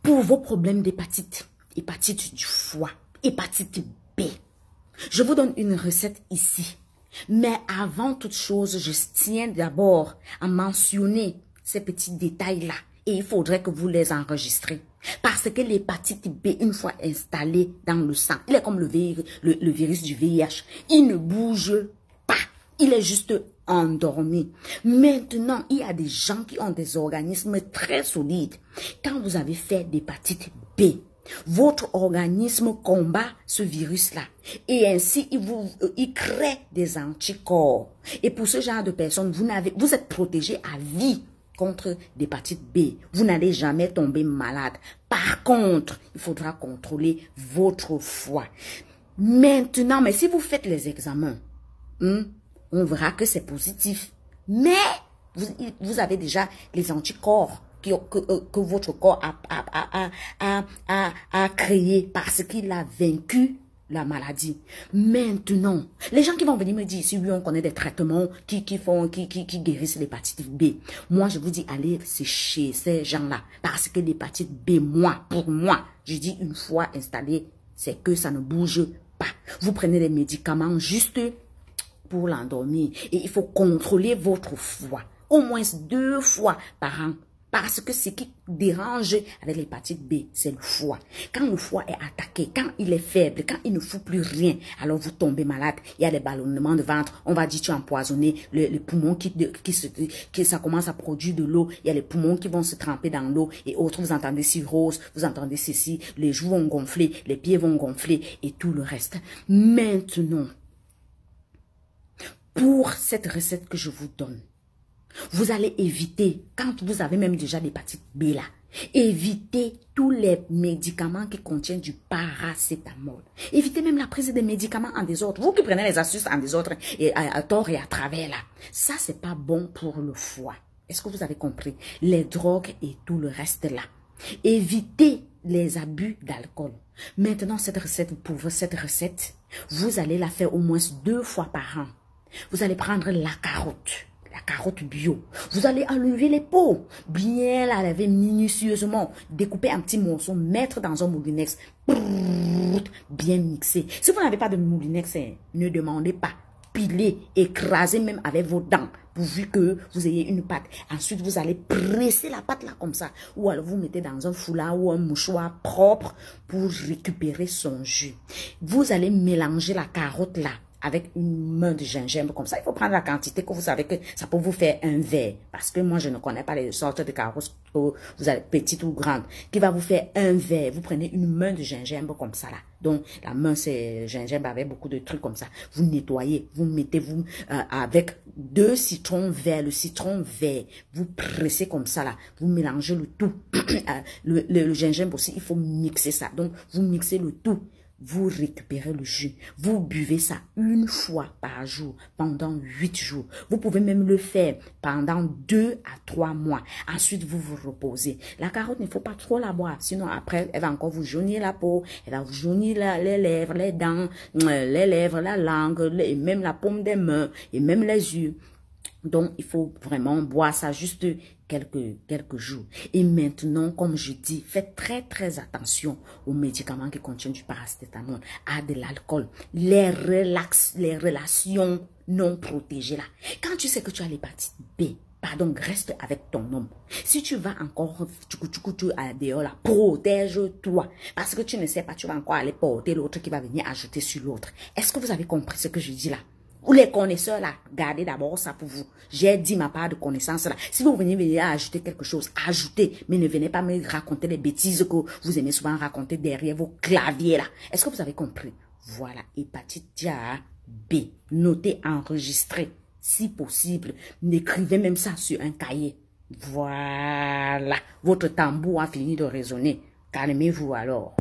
Pour vos problèmes d'hépatite, hépatite du foie, hépatite B, je vous donne une recette ici. Mais avant toute chose, je tiens d'abord à mentionner ces petits détails-là. Et il faudrait que vous les enregistrez. Parce que l'hépatite B, une fois installée dans le sang, il est comme le virus du VIH. Il ne bouge pas. Il est juste endormi. Maintenant, il y a des gens qui ont des organismes très solides. Quand vous avez fait l'hépatite B, votre organisme combat ce virus-là. Et ainsi, il crée des anticorps. Et pour ce genre de personnes, vous êtes protégé à vie contre l'hépatite B. Vous n'allez jamais tomber malade. Par contre, il faudra contrôler votre foie. Maintenant, mais si vous faites les examens, on verra que c'est positif. Mais vous avez déjà les anticorps que votre corps a créé parce qu'il a vaincu la maladie. Maintenant, les gens qui vont venir me dire, si oui, on connaît des traitements qui guérissent l'hépatite B. Moi, je vous dis, allez chez ces gens-là. Parce que l'hépatite B, pour moi, je dis une fois installé, c'est que ça ne bouge pas. Vous prenez les médicaments juste pour l'endormir. Et il faut contrôler votre foie. Au moins 2 fois par an. Parce que ce qui dérange avec l'hépatite B, c'est le foie. Quand le foie est attaqué, quand il est faible, quand il ne fout plus rien, alors vous tombez malade. Il y a des ballonnements de ventre. On va dire tu es empoisonné. Les poumons ça commence à produire de l'eau. Il y a les poumons qui vont se tremper dans l'eau et autres. Vous entendez cirrhose, vous entendez ceci. Les joues vont gonfler, les pieds vont gonfler et tout le reste. Maintenant, pour cette recette que je vous donne, vous allez éviter, quand vous avez même déjà l'hépatite B là, évitez tous les médicaments qui contiennent du paracétamol. Évitez même la prise des médicaments en désordre. Vous qui prenez les astuces en désordre et à tort et à travers là, ça c'est pas bon pour le foie. Est-ce que vous avez compris? Les drogues et tout le reste là. Évitez les abus d'alcool. Maintenant, cette recette, vous allez la faire au moins 2 fois par an. Vous allez prendre la carotte bio. Vous allez enlever les peaux, bien la laver minutieusement, découper un petit morceau, mettre dans un moulinex, bien mixer. Si vous n'avez pas de moulinex, ne demandez pas. Pilez, écrasez même avec vos dents, pourvu que vous ayez une pâte. Ensuite, vous allez presser la pâte là comme ça. Ou alors vous mettez dans un foulard ou un mouchoir propre pour récupérer son jus. Vous allez mélanger la carotte là avec une main de gingembre comme ça. Il faut prendre la quantité que vous savez que ça peut vous faire un verre. Parce que moi, je ne connais pas les sortes de carottes, vous avez petites ou grandes, qui va vous faire un verre. Vous prenez une main de gingembre comme ça là. Donc, la main, c'est gingembre avec beaucoup de trucs comme ça. Vous nettoyez, vous mettez avec 2 citrons verts, le citron vert. Vous pressez comme ça là. Vous mélangez le tout. le gingembre aussi, il faut mixer ça. Donc, vous mixez le tout. Vous récupérez le jus. Vous buvez ça 1 fois par jour pendant 8 jours. Vous pouvez même le faire pendant 2 à 3 mois. Ensuite, vous vous reposez. La carotte, il ne faut pas trop la boire. Sinon, après, elle va encore vous jaunir la peau. Elle va vous jaunir les lèvres, les dents, les lèvres, la langue, et même la paume des mains, et même les yeux. Donc, il faut vraiment boire ça juste quelques jours. Et maintenant, comme je dis, faites très attention aux médicaments qui contiennent du paracétamol, à de l'alcool, les relations non protégées là. Quand tu sais que tu as l'hépatite B, pardon, reste avec ton homme. Si tu vas encore à dehors là, protège-toi. Parce que tu ne sais pas, tu vas encore aller porter l'autre qui va venir ajouter sur l'autre. Est-ce que vous avez compris ce que je dis là? Ou les connaisseurs là, gardez d'abord ça pour vous. J'ai dit ma part de connaissance là. Si vous venez ajouter quelque chose, ajoutez. Mais ne venez pas me raconter les bêtises que vous aimez souvent raconter derrière vos claviers là. Est-ce que vous avez compris? Voilà, hépatite B. Notez, enregistrez. Si possible, n'écrivez même ça sur un cahier. Voilà, votre tambour a fini de résonner. Calmez-vous alors.